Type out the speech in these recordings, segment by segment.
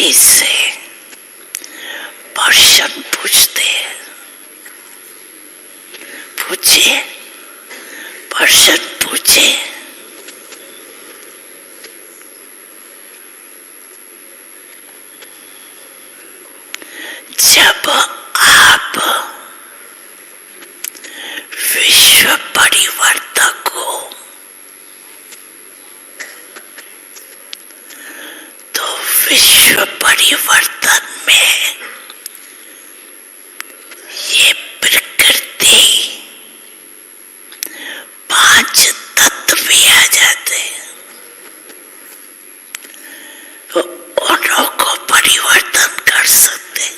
सभी से प्रश्न पूछते हैं। पूछे, प्रश्न पूछे। जब आप विश्व परिवर्तक हो तो विश्व परिवर्तन में ये प्रकृति 5 तत्व भी आ जाते हैं। तो उन्हों को परिवर्तन कर सकते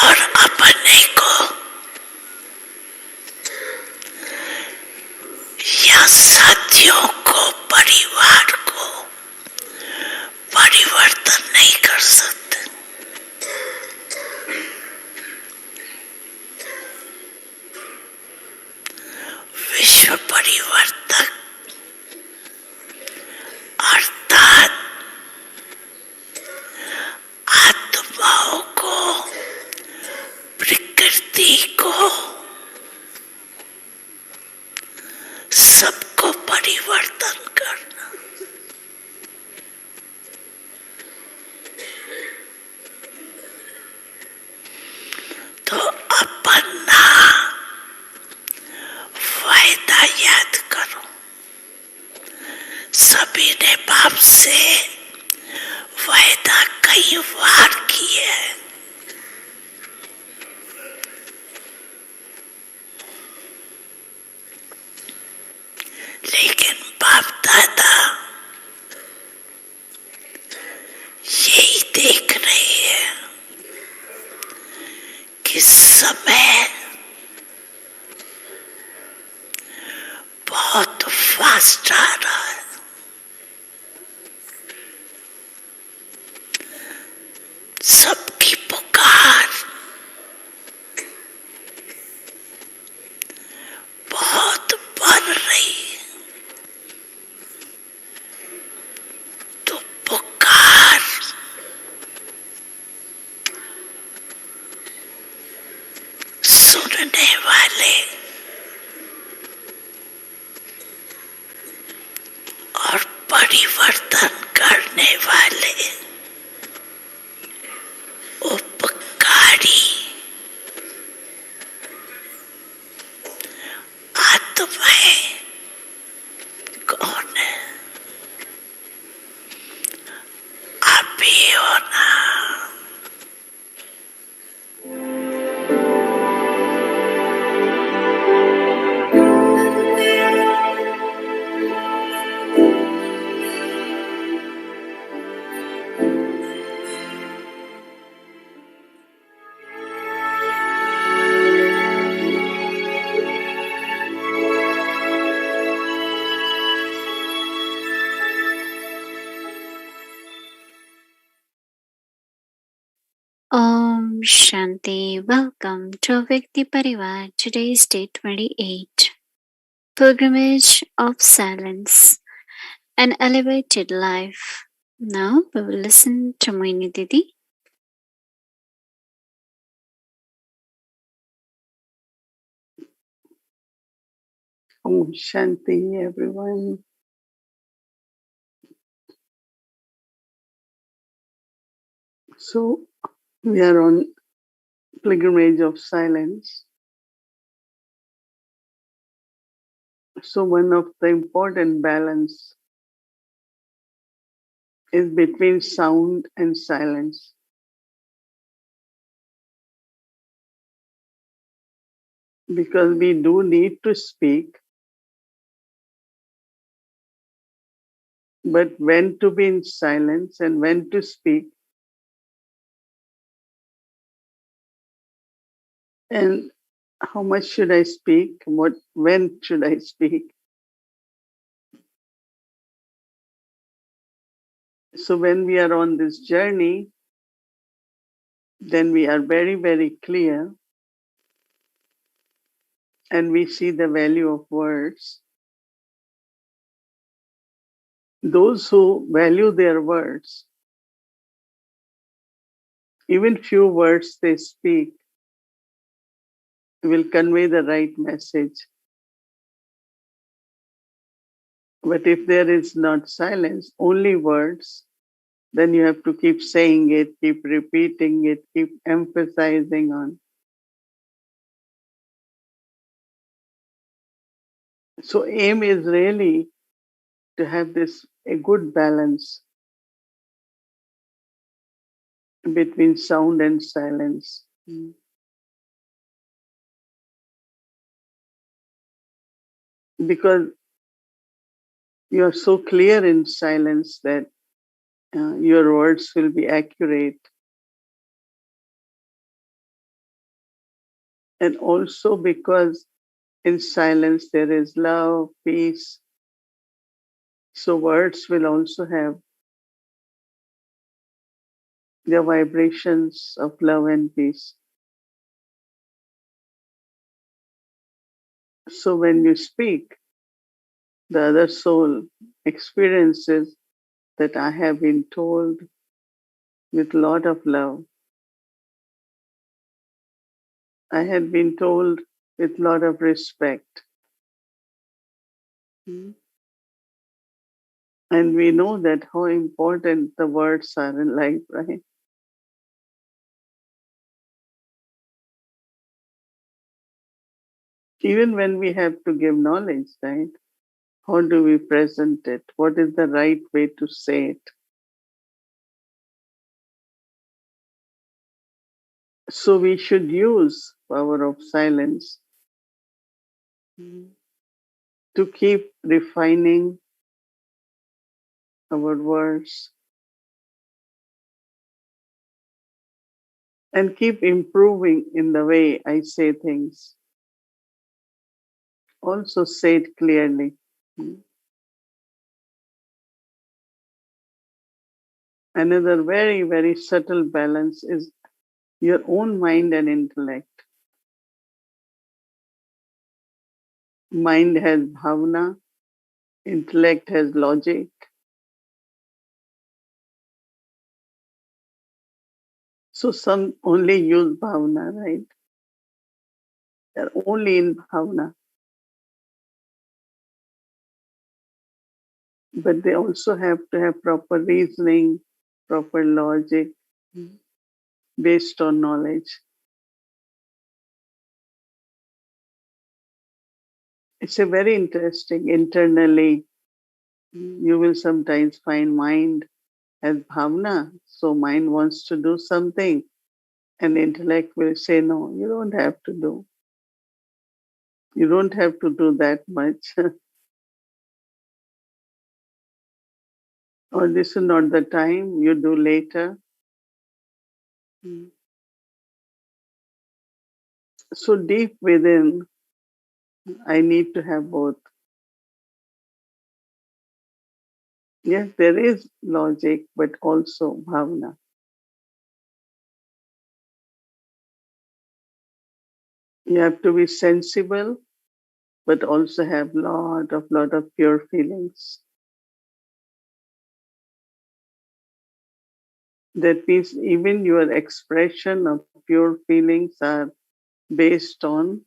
और अपने को या साथियों को, परिवार को परिवर्तन नहीं कर सकते। विश्व परिवर्तक अर्थात आत्माओं को, प्रकृति को, सबको परिवर्तन करना। तो अपना वायदा याद करो। सभी ने बाप से वायदा कई बार किया है, लेकिन बाप दादा यही देख रहे हैं कि समय बहुत फास्ट आ रहा है। सबकी पुकार बहुत बढ़ रही है। तो पुकार सुनने वाले और परिवर्तन करने वाले उपकारी आत्माएं कौन है? आप ही हो ना। Om Shanti. Welcome to Vyakti Parivar. Today is day 28. Pilgrimage of Silence. An elevated life. Now we will listen to Mohini Didi. Om Shanti, everyone. So, we are on pilgrimage of silence. So, one of the important balance is between sound and silence. Because we do need to speak, but when to be in silence and when to speak, and how much should I speak, when should I speak. So when we are on this journey, then we are very, very clear and we see the value of words. Those who value their words, even few words they speak, will convey the right message. But if there is not silence, only words, then you have to keep saying it, keep repeating it, keep emphasizing on. So aim is really to have this a good balance between sound and silence. Because you are so clear in silence that your words will be accurate. And also because in silence there is love, peace. So words will also have their vibrations of love and peace. So when you speak, the other soul experiences that I have been told with a lot of love. I had been told with a lot of respect. And we know that how important the words are in life, right? Even when we have to give knowledge, right? How do we present it? What is the right way to say it? So we should use power of silence to keep refining our words and keep improving in the way I say things. Also say it clearly. Another very, very subtle balance is your own mind and intellect. Mind has bhavana, intellect has logic. So some only use bhavana, right? They're only in bhavana. But they also have to have proper reasoning, proper logic based on knowledge. It's a very interesting internally. You will sometimes find mind as bhavana. So mind wants to do something and intellect will say, no, you don't have to do. You don't have to do that much. Or this is not the time, you do later. So deep within, I need to have both. Yes, there is logic, but also bhavana. You have to be sensible, but also have lot of pure feelings. That means even your expression of pure feelings are based on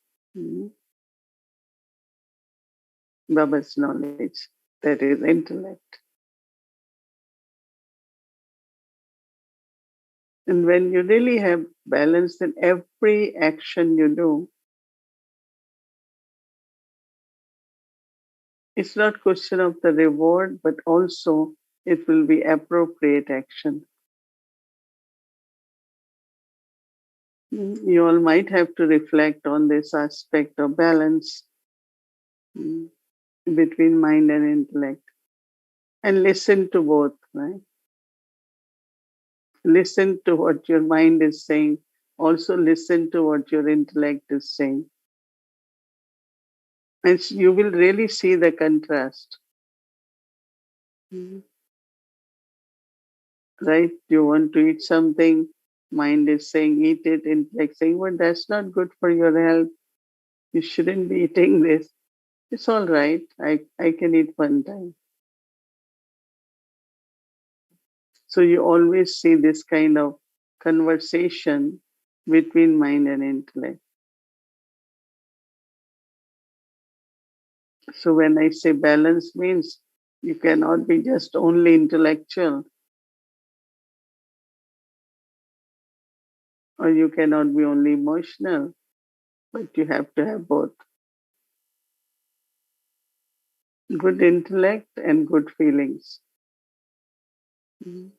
Baba's knowledge, that is intellect. And when you really have balance in every action you do, it's not question of the reward, but also it will be appropriate action. You all might have to reflect on this aspect of balance between mind and intellect and listen to both, right? Listen to what your mind is saying. Also listen to what your intellect is saying. And you will really see the contrast. Right? You want to eat something, mind is saying eat it, intellect saying, well, that's not good for your health. You shouldn't be eating this. It's all right. I can eat one time. So you always see this kind of conversation between mind and intellect. So when I say balance means you cannot be just only intellectual or you cannot be only emotional, but you have to have both good intellect and good feelings. Mhm.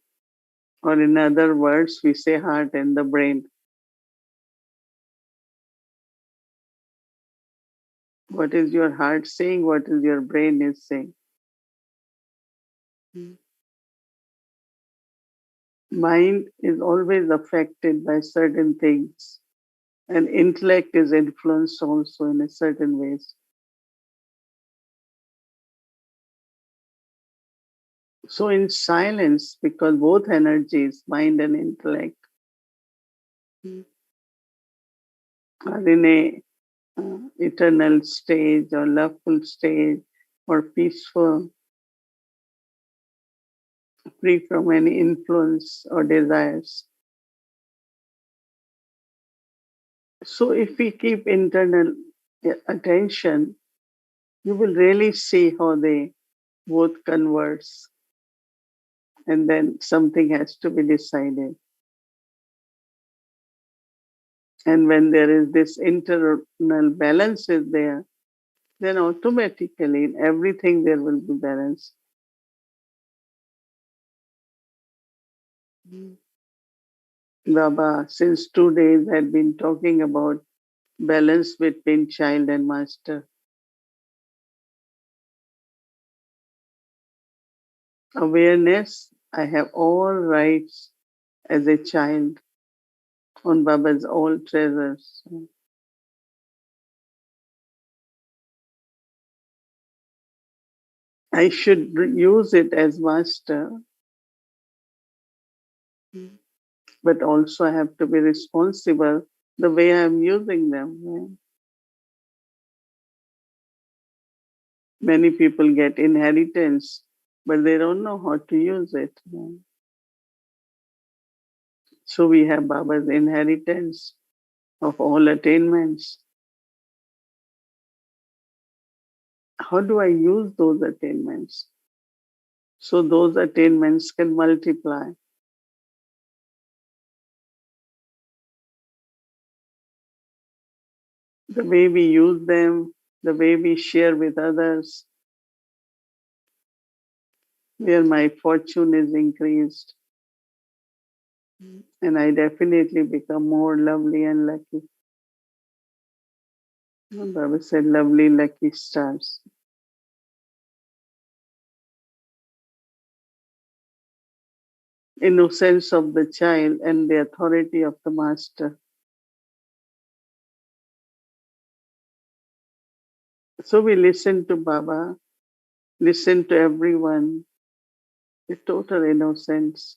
Or in other words, we say heart and the brain. What is your heart saying? What is your brain is saying? Mhm. Mind is always affected by certain things, and intellect is influenced also in a certain ways. So in silence, because both energies, mind and intellect, are in a eternal stage or loveful stage or peaceful, free from any influence or desires. So if we keep internal attention, you will really see how they both converse, and then something has to be decided. And when there is this internal balance is there, then automatically in everything there will be balance. Baba, since 2 days, had been talking about balance between child and master. Awareness, I have all rights as a child on Baba's all treasures. I should use it as master, but also I have to be responsible the way I'm using them. Many people get inheritance, but they don't know how to use it. So we have Baba's inheritance of all attainments. How do I use those attainments? So those attainments can multiply. The way we use them, the way we share with others, where my fortune is increased, and I definitely become more lovely and lucky. Baba said, lovely, lucky stars. Innocence of the child and the authority of the master. So we listen to Baba, listen to everyone with total innocence.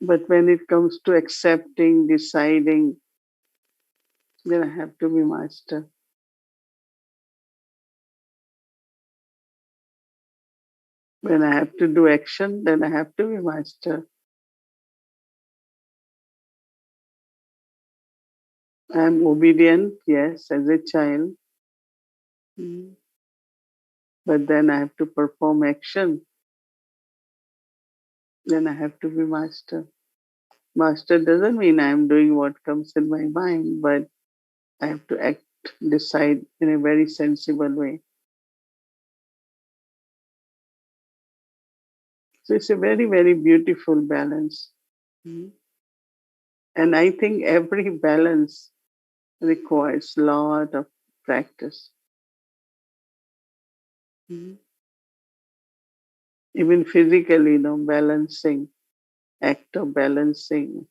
But when it comes to accepting, deciding, then I have to be master. When I have to do action, then I have to be master. I am obedient, yes, as a child. Mm. But then I have to perform action. Then I have to be master. Master doesn't mean I am doing what comes in my mind, but I have to act, decide in a very sensible way. So it's a very, very beautiful balance. Mm. And I think every balance requires a lot of practice. Mm. Even physically, balancing, act of balancing.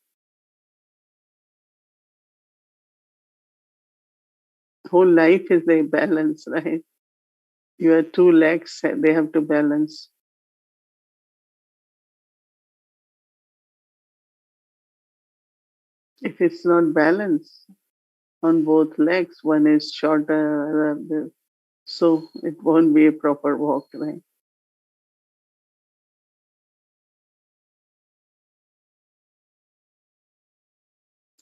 Whole life is a balance, right? Your two legs, they have to balance. If it's not balanced on both legs, one is shorter, So it won't be a proper walk, right?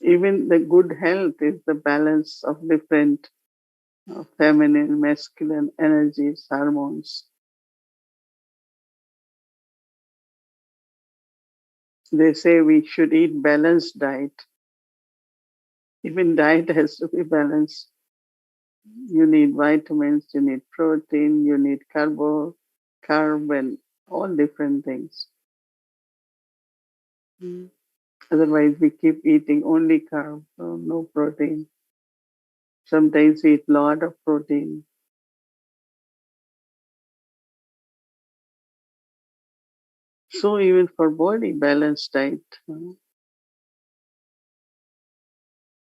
Even the good health is the balance of different feminine, masculine energies, hormones. They say we should eat balanced diet. Even diet has to be balanced. You need vitamins, you need protein, you need carb, and all different things. Mm. Otherwise, we keep eating only carb, no protein. Sometimes we eat a lot of protein. So even for body, balanced diet.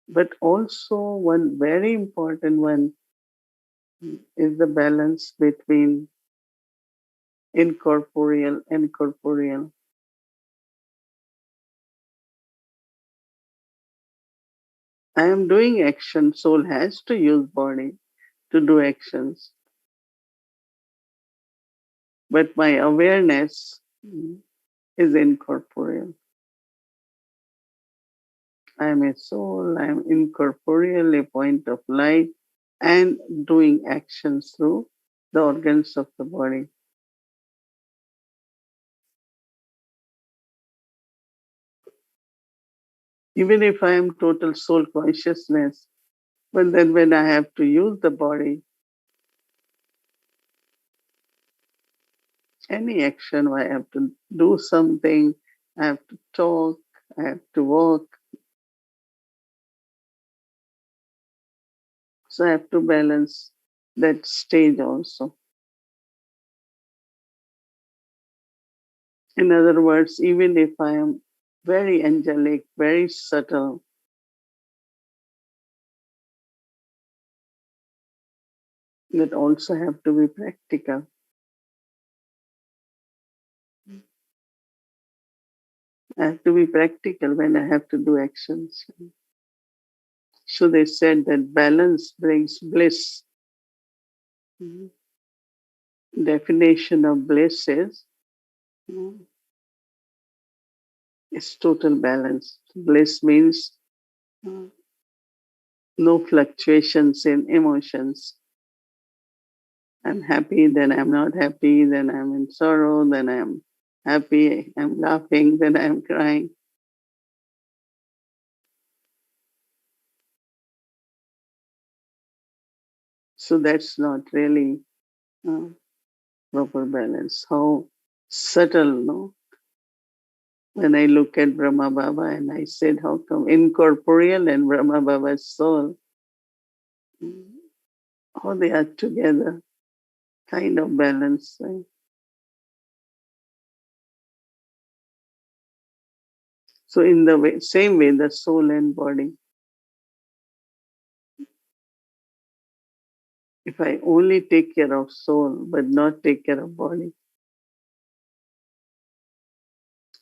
But also one very important one is the balance between incorporeal and corporeal. I am doing action, soul has to use body to do actions. But my awareness is incorporeal. I am a soul, I am incorporeal, a point of light, and doing actions through the organs of the body. Even if I am total soul consciousness, but then when I have to use the body, any action, I have to do something, I have to talk, I have to walk. So I have to balance that stage also. In other words, even if I am very angelic, very subtle, that also have to be practical. I have to be practical when I have to do actions. So they said that balance brings bliss. Mhm. Definition of bliss is total balance. Bliss means uh, no fluctuations in emotions. I'm happy, then I'm not happy, then I'm in sorrow, then I'm happy, I'm laughing, then I'm crying. So that's not really uh, proper balance. How subtle, no? When I look at Brahma Baba and I said, how come incorporeal and Brahma Baba's soul, how they are together, kind of balance. Right? So in the same way, the soul and body. If I only take care of soul but not take care of body,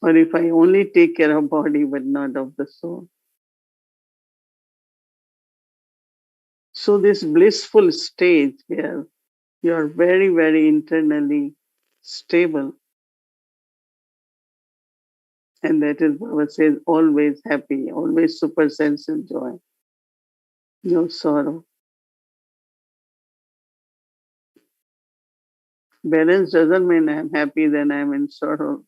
or if I only take care of body but not of the soul. So this blissful stage where you are very, very internally stable, and that is Baba says always happy, always super sense of joy, no sorrow. Balance doesn't mean I'm happy, then I'm in sorrow.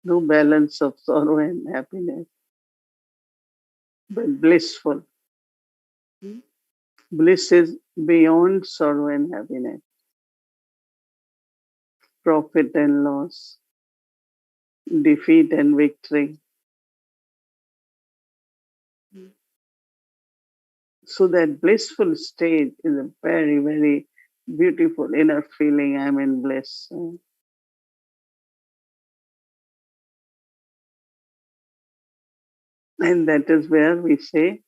No balance of sorrow and happiness, but blissful. Bliss is beyond sorrow and happiness, profit and loss, defeat and victory. So that blissful state is a very, very beautiful inner feeling. I'm in bliss. And that is where we say,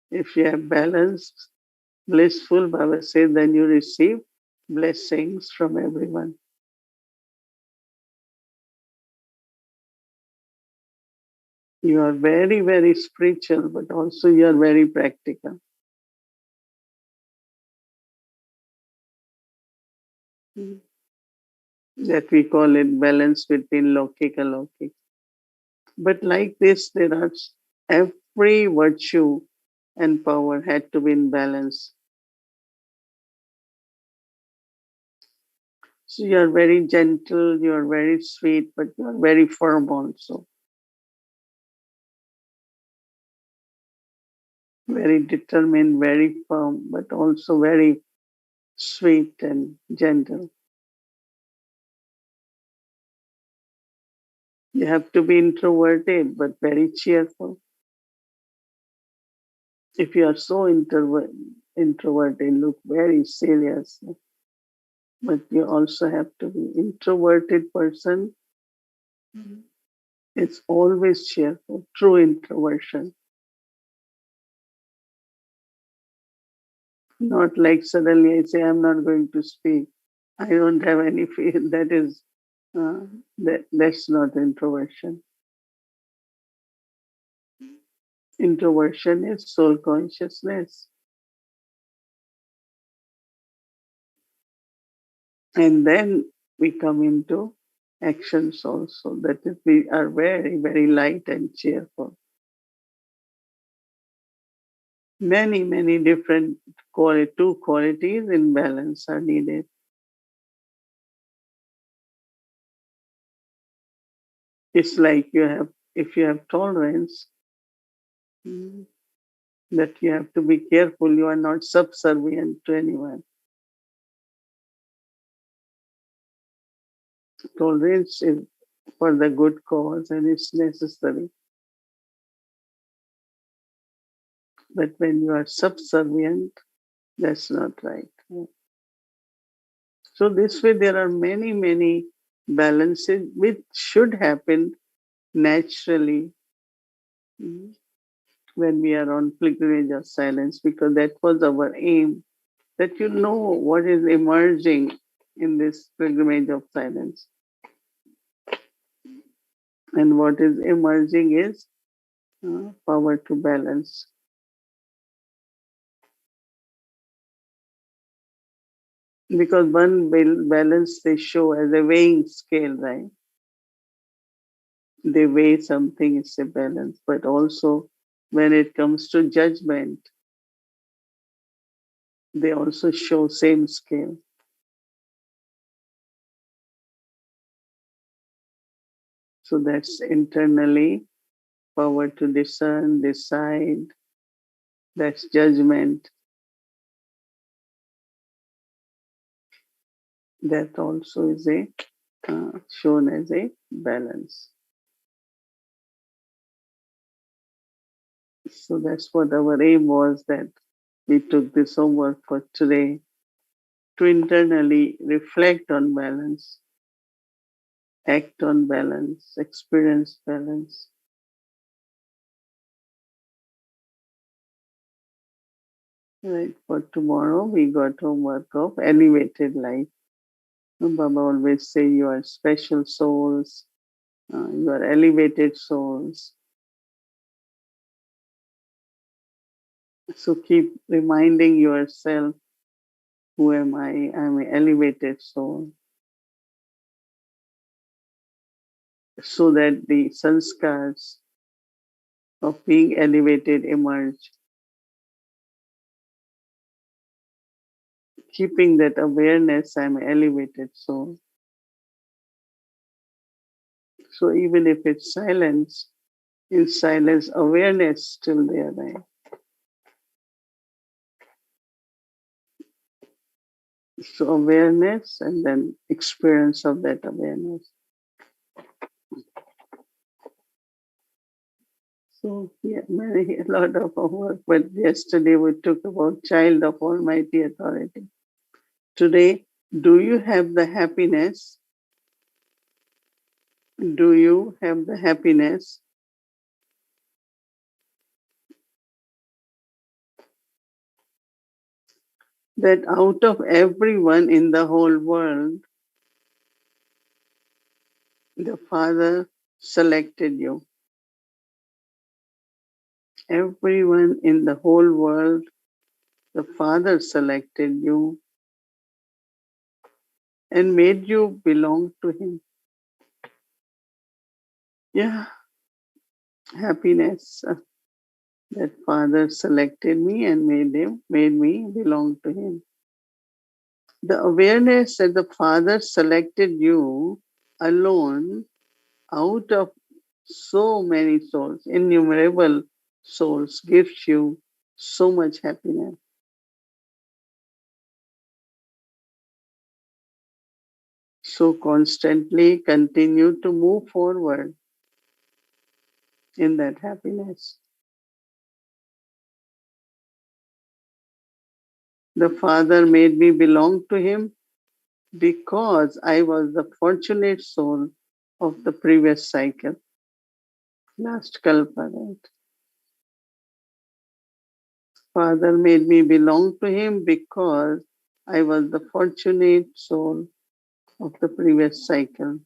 if you have balance, blissful, Baba says, then you receive blessings from everyone. You are very, very spiritual, but also you are very practical. that we call it balance between Lokik and Lokik. But like this, there are every virtue and power had to be in balance. So you are very gentle, you are very sweet, but you are very firm also. Very determined, very firm, but also very sweet and gentle. You have to be introverted, but very cheerful. If you are so introverted, look very serious. But you also have to be introverted person. It's always cheerful, true introversion. Not like suddenly I say I'm not going to speak. I don't have any feel. That is that's not introversion. Introversion is soul consciousness. And then we come into actions also. That is, we are very, very light and cheerful. Many, many different two qualities in balance are needed. It's like if you have tolerance, mm, that you have to be careful you are not subservient to anyone. Tolerance is for the good cause and it's necessary. But when you are subservient, that's not right. So this way there are many, many balances which should happen naturally, when we are on pilgrimage of silence, because that was our aim, that you know what is emerging in this pilgrimage of silence. And what is emerging is power to balance. Because one balance they show as a weighing scale, right? They weigh something, it's a balance. But also when it comes to judgment, they also show same scale. So that's internally power to discern, decide, that's judgment. That also is a shown as a balance. So that's what our aim was, that we took this homework for today to internally reflect on balance, act on balance, experience balance. Right, for tomorrow we got homework of elevated life. Baba always say you are special souls, you are elevated souls. So keep reminding yourself, who am I? I'm an elevated soul. So that the sanskars of being elevated emerge. Keeping that awareness, I'm an elevated soul. So even if it's silence, in silence, awareness still there, right? So awareness and then experience of that awareness. So yeah, a lot of homework. But yesterday we took about child of Almighty Authority. Today, do you have the happiness? Do you have the happiness that out of everyone in the whole world, the Father selected you? Everyone in the whole world, the Father selected you and made you belong to him. Yeah, happiness that Father selected me and made me belong to him. The awareness that the Father selected you alone out of so many souls, innumerable souls, gives you so much happiness. So constantly continue to move forward in that happiness. The Father made me belong to him because I was the fortunate soul of the previous cycle, last kalpa, right? Father made me belong to him because I was the fortunate soul of the previous cycle.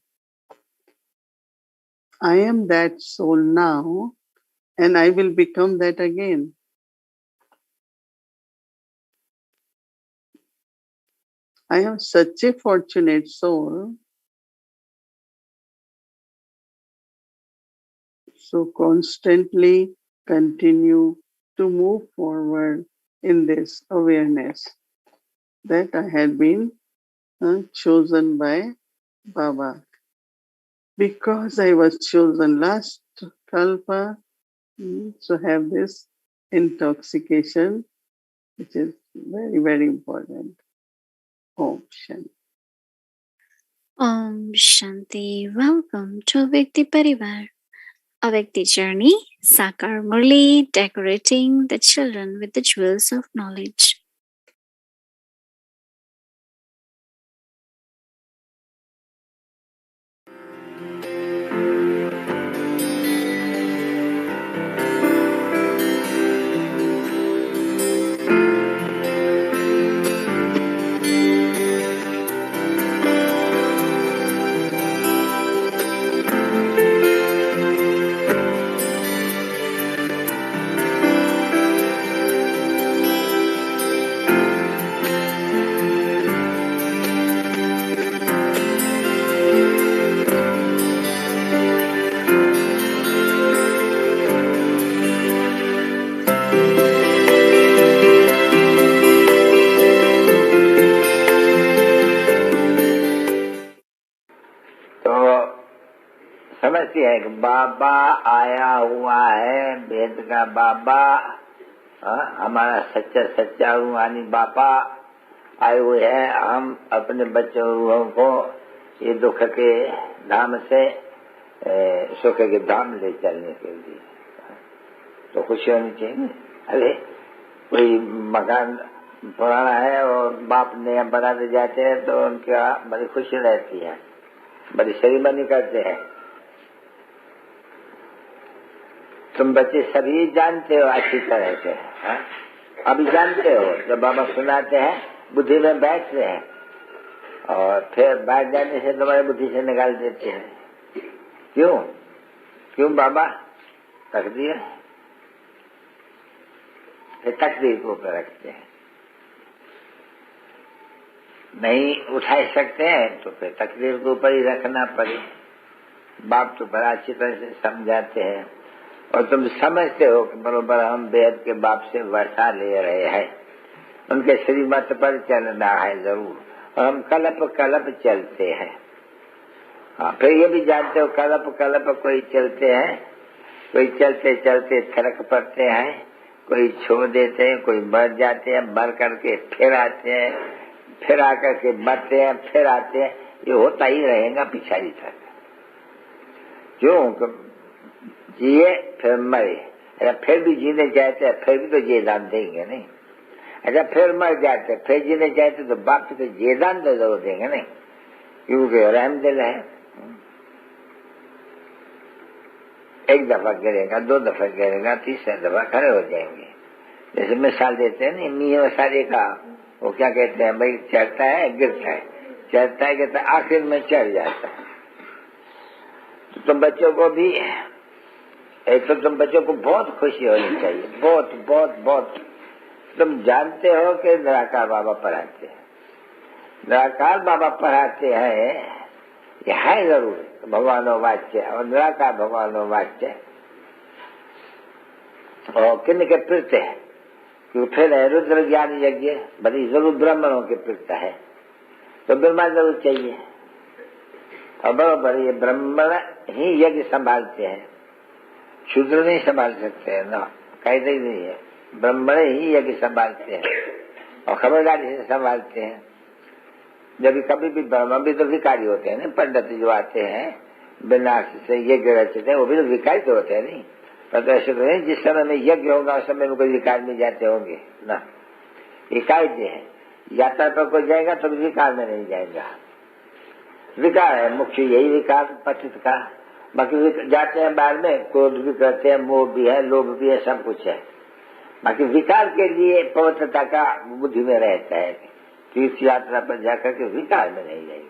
I am that soul now and I will become that again. I am such a fortunate soul. So constantly continue to move forward in this awareness that I had been chosen by Baba. Because I was chosen last kalpa, to have this intoxication, which is very, very important. Om Shanti. Om Shanti. Welcome to Vyakti Parivar, a Vyakti journey, Sakar Murli, decorating the children with the jewels of knowledge. समझती है कि बाबा आया हुआ है, वेद का बाबा, हमारा सच्चा सच्चा रूहानी बाबा आए हुए हैं। हम अपने बच्चों रूहों को ये दुख के धाम से सुख के धाम ले चलने के लिए तो खुशी होनी चाहिए। अरे कोई मकान पुराना है और बाप नया बनाते जाते हैं तो उनका बड़ी खुशी रहती है, बड़ी सेरेमनी करते हैं। तुम बच्चे सभी जानते हो अच्छी तरह से, अभी जानते हो जब बाबा सुनाते हैं बुद्धि में बैठते हैं और फिर बैठ जाने से तुम्हारी बुद्धि से निकाल देते हैं। क्यों क्यों बाबा? तकदीर, फिर तकदीर को ऊपर रखते हैं। नहीं उठा सकते हैं तो फिर तकदीर को ऊपर ही रखना पड़े। बाप तो बड़ा अच्छी तरह से समझाते हैं और तुम समझते हो कि बरोबर हम वेद के बाप से वर्षा ले रहे हैं, उनके श्रीमत पर चलना है जरूर और हम कलप कलप चलते हैं। हाँ, फिर ये भी जानते हो कलप कलप कोई चलते हैं, कोई चलते चलते थड़क पड़ते हैं, कोई छोड़ देते हैं, कोई मर जाते हैं, मर करके फिर आते हैं, फिर आकर के मरते हैं, फिर आते हैं। ये होता ही रहेगा पिछाड़ी तक। क्यों? जिए फिर मरे। अच्छा फिर भी जीने चाहते हैं, फिर भी तो जेदान देंगे नहीं। अच्छा फिर मर जाते फिर जीने चाहते तो बाप से तो जेदान तो जरूर देंगे नहीं, क्योंकि रहमदिल है। एक दफा गिरेगा, दो दफा गिरेगा, तीसरा दफा खड़े हो जाएंगे। जैसे मिसाल देते हैं नहीं, मीह वसारे का वो क्या कहते हैं भाई, चढ़ता है गिरता है, चढ़ता है गिरता है, आखिर में चढ़ जाता है। तो तुम बच्चों को भी एक तो तुम बच्चों को बहुत खुशी होनी चाहिए, बहुत बहुत बहुत। तुम जानते हो कि निराकार बाबा पढ़ाते हैं, निराकार बाबा पढ़ाते हैं, ये है जरूर भगवानो वाच्य और निराकार भगवानो वाच्य, और किन के प्रत है, क्योंकि फिर है रुद्र ज्ञान यज्ञ, बड़ी जरूर ब्राह्मणों के प्रत है, तो ब्रह्मा जरूर चाहिए। और बराबर ये ब्राह्मण ही यज्ञ संभालते हैं, शूद्र नहीं संभाल सकते हैं ना, कहते ही नहीं है, ब्राह्मण ही यज्ञ संभालते हैं और खबरदारी से संभालते हैं। जब कभी भी ब्राह्मण भी तो विकारी होते हैं ना, पंडित जो आते हैं बिना से यज्ञ रचते हैं, वो भी तो विकारी तो होते हैं नहीं, पर तो ऐसे तो नहीं जिस समय में यज्ञ होगा उस समय में कोई विकार में जाते होंगे ना, ये कायदे है। यात्रा पर कोई जाएगा तो भी विकार में नहीं जाएगा, विकार है मुख्य यही विकार पतित का। बाकी जाते हैं बाहर में, क्रोध भी करते हैं, मोह भी है, लोभ भी है, सब कुछ है। बाकी विकार के लिए पवित्रता का बुद्धि में रहता है, तीर्थ यात्रा पर जाकर के विकार में नहीं जाएंगे।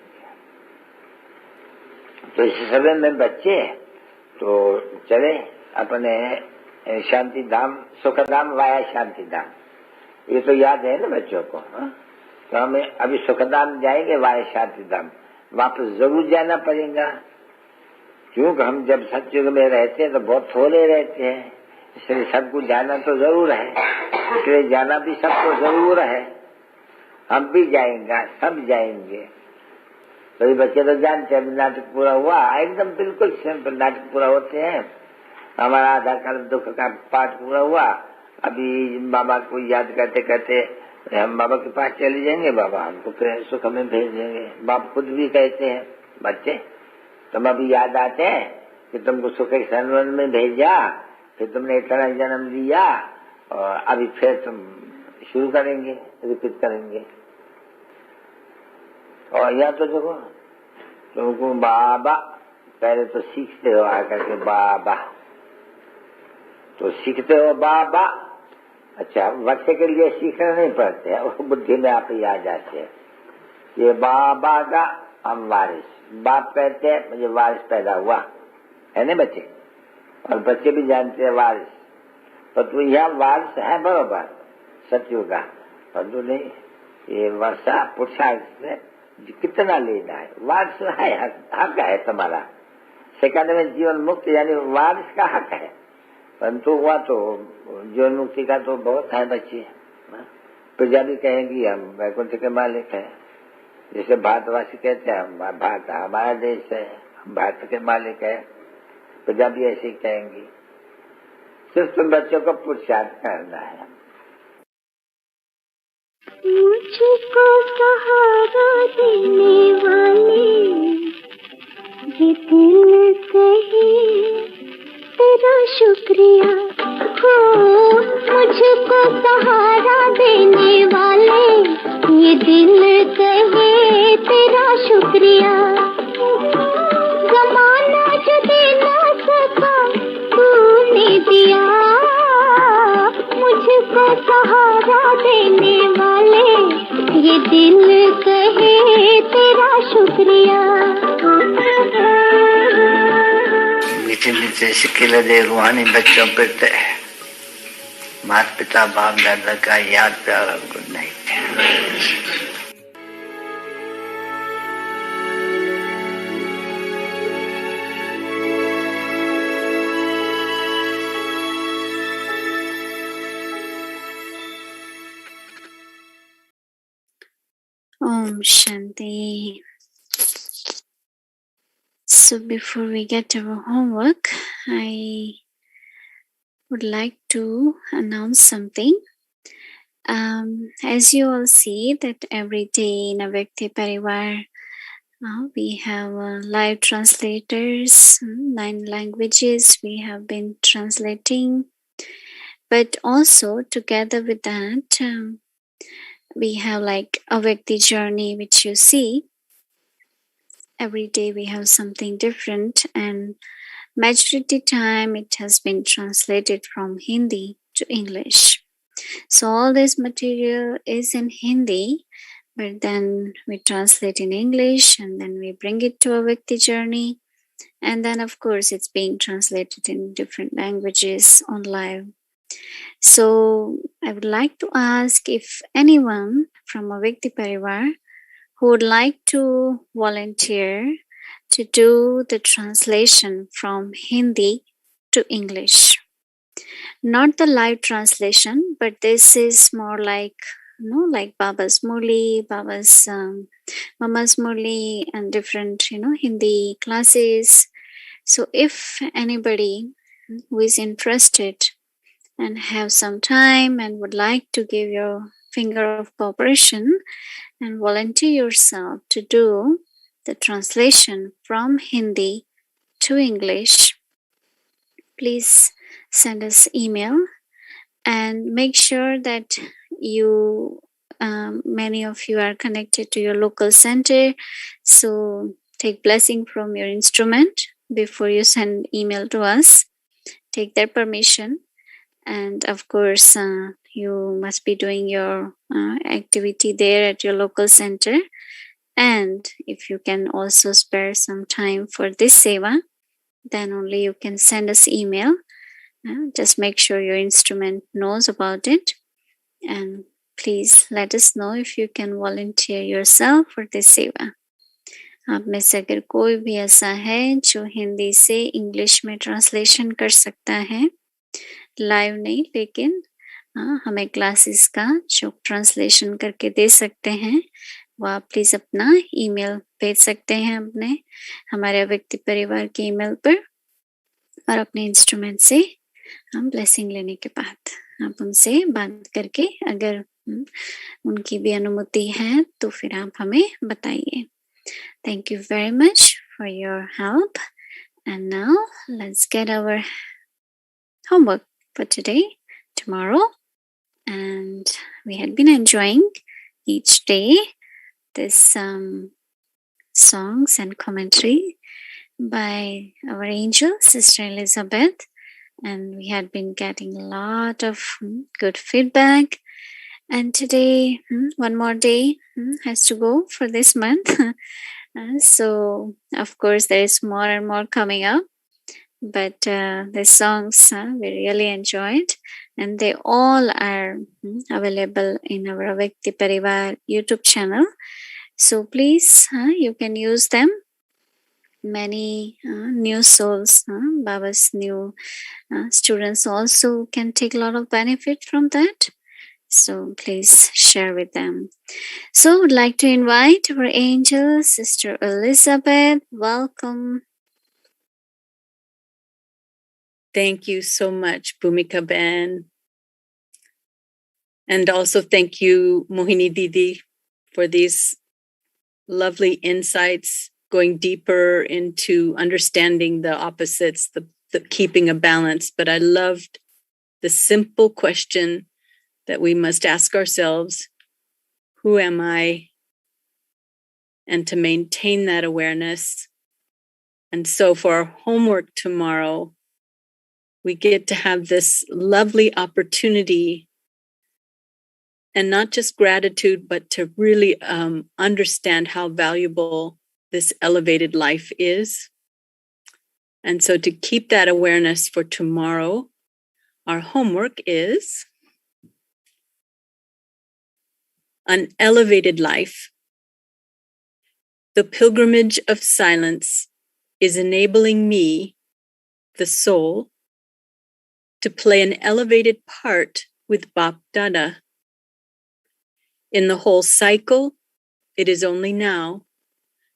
तो इस समय में बच्चे तो चले अपने शांति धाम, सुख धाम वाया शांति धाम, ये तो याद है ना बच्चों को। तो हमें अभी सुखधाम जाएंगे, वाया शांति धाम वापस जरूर जाना पड़ेगा, क्योंकि हम जब सत्युग में रहते हैं तो बहुत थोड़े रहते हैं, इसलिए सबको जाना तो जरूर है, इसलिए जाना भी सबको जरूर है। हम भी जाएंगे, सब जाएंगे। तो ये बच्चे तो जानते हैं, नाटक पूरा हुआ, एकदम बिल्कुल सिंपल नाटक पूरा होते हैं। हमारा आधा काल दुख का पाठ पूरा हुआ, अभी बाबा को याद करते करते हम बाबा के पास चले जाएंगे, बाबा हमको फिर सुख में भेज देंगे। बाप खुद भी कहते हैं, बच्चे तुम अभी याद आते हैं कि तुमको सुख के संबंध में भेजा, फिर तुमने इतना जन्म दिया, और अभी फिर तुम शुरू करेंगे, रिपीट करेंगे। और या तो देखो तुमको बाबा पहले तो सीखते हो आकर के, बाबा तो सीखते हो बाबा, अच्छा बच्चे के लिए सीखना नहीं पड़ते है, वो बुद्धि में आप ही आ जाते हैं। ये बाबा का हम वारिस, बाप कहते हैं मुझे वारिस पैदा हुआ है ना बच्चे, और बच्चे भी जानते हैं वारिस। तो तू यह वारिस है बरोबर सत्युग का, पर तू नहीं ये वर्षा पुरुषार्थ से कितना लेना है, वारिस है, हक है तुम्हारा। सेकंड में जीवन मुक्त यानी वारिस का हक है, परंतु हुआ तो जीवन मुक्ति का तो बहुत है बच्चे। प्रजा भी कहेंगी हम वैकुंठ के मालिक हैं, जैसे भारतवासी कहते हैं हम भारत हमारा देश है, हम भारत के मालिक है, प्रजा भी ऐसे ही कहेंगी। सिर्फ तुम बच्चों को पुरुषार्थ करना है। मुझको सहारा देने वाले ये दिल कहे तेरा शुक्रिया हो, मुझको सहारा देने वाले ये दिल कहे तेरा शुक्रिया। जमाना जो दे ना सका तूने दिया, मुझको सहारा देने वाले ये दिल कहे तेरा शुक्रिया। मीठे मीठे सिक्के दे रूहानी बच्चों पे माता पिता बाप दादा का याद प्यार और good night. Om Shanti. So before we get to our homework, I would like to announce something. As you all see that every day in Avyakti Parivar, we have live translators, 9 languages we have been translating. But also together with that, we have like Avyakti journey, which you see. Every day we have something different, and majority time it has been translated from Hindi to English. So all this material is in Hindi, but then we translate in English and then we bring it to Avyakti journey. And then of course it's being translated in different languages on live. So I would like to ask if anyone from Avyakti Parivar who would like to volunteer to do the translation from Hindi to English. Not the live translation, but this is more like, like Baba's Murli, Baba's Mama's Murli, and different, Hindi classes. So if anybody who is interested and have some time and would like to give your finger of cooperation and volunteer yourself to do the translation from Hindi to English, please send us email and make sure that you many of you are connected to your local center, so take blessing from your instrument before you send email to us. Take their permission, and of course you must be doing your activity there at your local center. And if you can also spare some time for this seva, then only you can send us email. Just make sure your instrument knows about it, and please let us know if you can volunteer yourself for this seva. आप में से अगर कोई भी ऐसा है जो हिंदी से इंग्लिश में ट्रांसलेशन कर सकता है, लाइव नहीं लेकिन हमें क्लासेस का जो ट्रांसलेशन करके दे सकते हैं, वो आप प्लीज अपना ईमेल भेज सकते हैं अपने हमारे व्यक्ति परिवार के ईमेल पर, और अपने इंस्ट्रूमेंट से हम ब्लेसिंग लेने के बाद आप उनसे बात करके अगर उनकी भी अनुमति है तो फिर आप हमें बताइए. Thank you very much for your help. And now let's get our homework for today, tomorrow. And we had been enjoying each day this songs and commentary by our angel, Sister Elizabeth. And we had been getting a lot of good feedback. And today, one more day has to go for this month. So, of course, there is more and more coming up. But the songs we really enjoyed. And they all are available in our Vyakti Parivar YouTube channel. So, please, you can use them. Many new souls, Baba's new students also can take a lot of benefit from that. So please share with them. So I would like to invite our angel, Sister Elizabeth. Welcome. Thank you so much, Bhumika Ben. And also thank you, Mohini Didi, for these lovely insights, going deeper into understanding the opposites, the keeping a balance. But I loved the simple question that we must ask ourselves, who am I? And to maintain that awareness. And so for our homework tomorrow, we get to have this lovely opportunity, and not just gratitude, but to really understand how valuable this elevated life is. And so to keep that awareness for tomorrow, our homework is an elevated life. The pilgrimage of silence is enabling me, the soul, to play an elevated part with Bap Dada. In the whole cycle, it is only now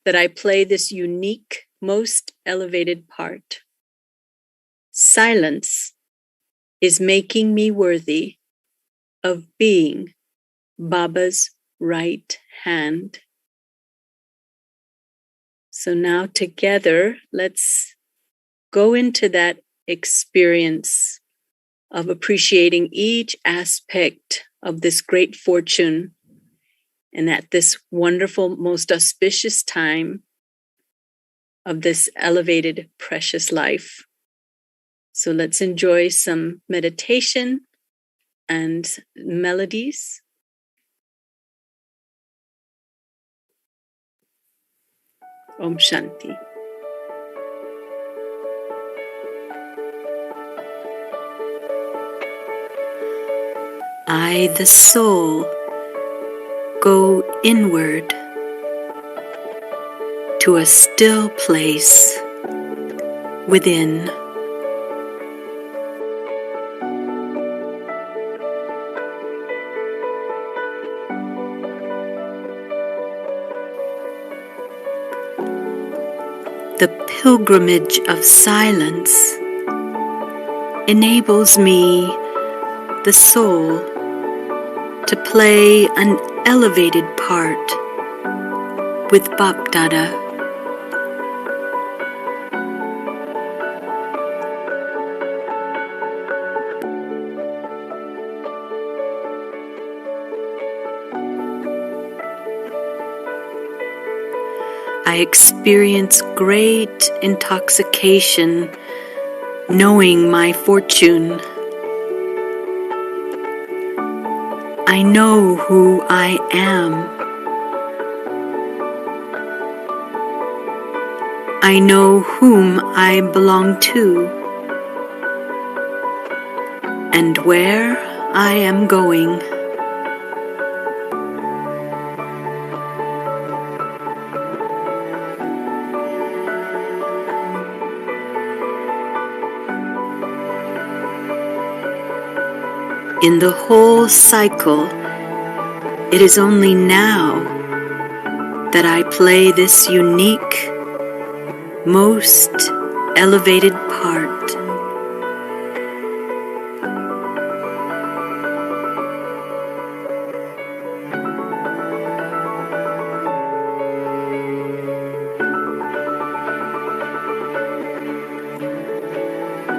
that I play this unique, most elevated part. Silence is making me worthy of being Baba's right hand. So now together, let's go into that experience of appreciating each aspect of this great fortune, and at this wonderful, most auspicious time of this elevated, precious life. So let's enjoy some meditation and melodies. Om Shanti. I, the soul, go inward to a still place within. The pilgrimage of silence enables me, the soul, to play an elevated part with Bapdada. I experience great intoxication knowing my fortune. I know who I am. I know whom I belong to and where I am going. In the whole cycle, it is only now that I play this unique, most elevated part.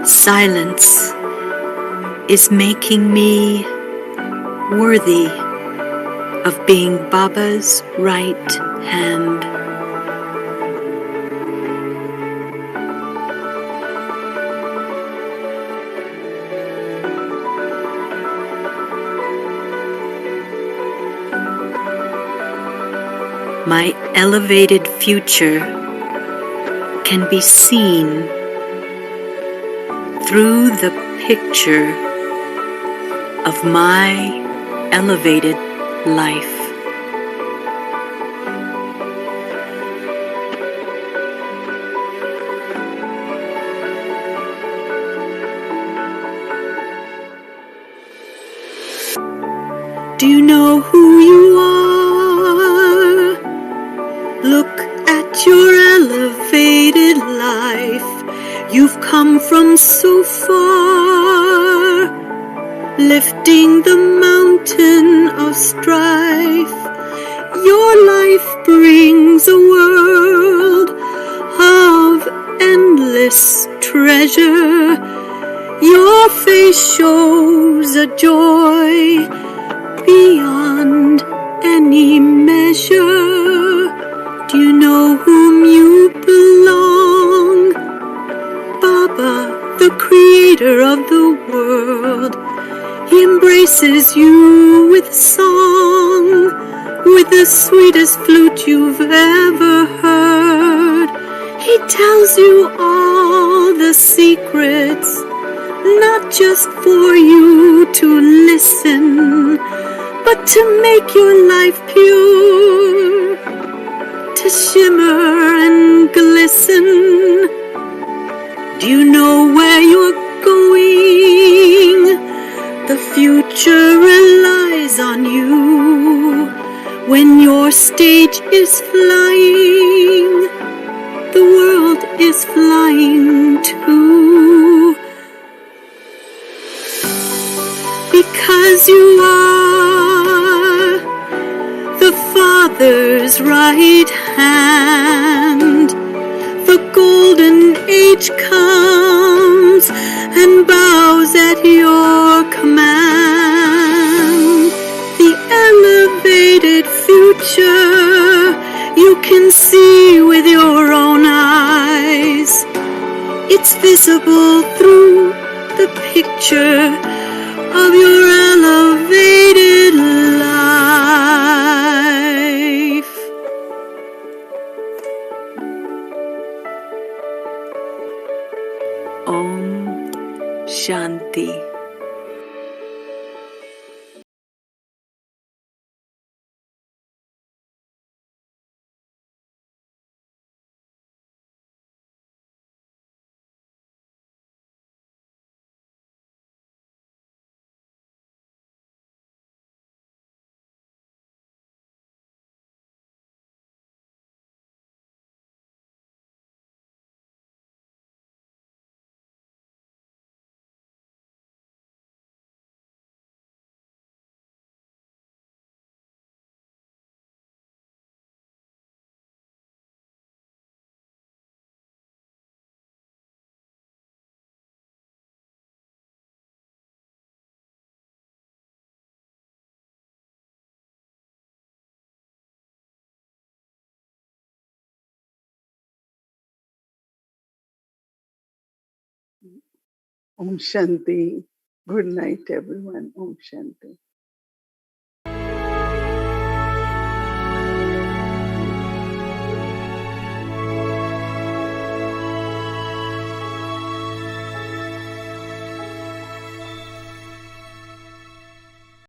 Silence is making me worthy of being Baba's right hand. My elevated future can be seen through the picture of my elevated life. Do you know who you are? Look at your elevated life. You've come from so far, lifting the mountain of strife. Your life brings a world of endless treasure. Your face shows a joy beyond any measure. Do you know whom you belong? Baba, the creator of the world. He embraces you with song, with the sweetest flute you've ever heard. He tells you all the secrets, not just for you to listen, but to make your life pure, to shimmer and glisten. Do you know where you're going? The future relies on you. When your stage is flying, the world is flying too. Because you are the Father's right hand, the golden age comes and bows at your command. The elevated future you can see with your own eyes. It's visible through the picture of your elevated life. Om Shanti. Om Shanti. Good night, everyone. Om Shanti.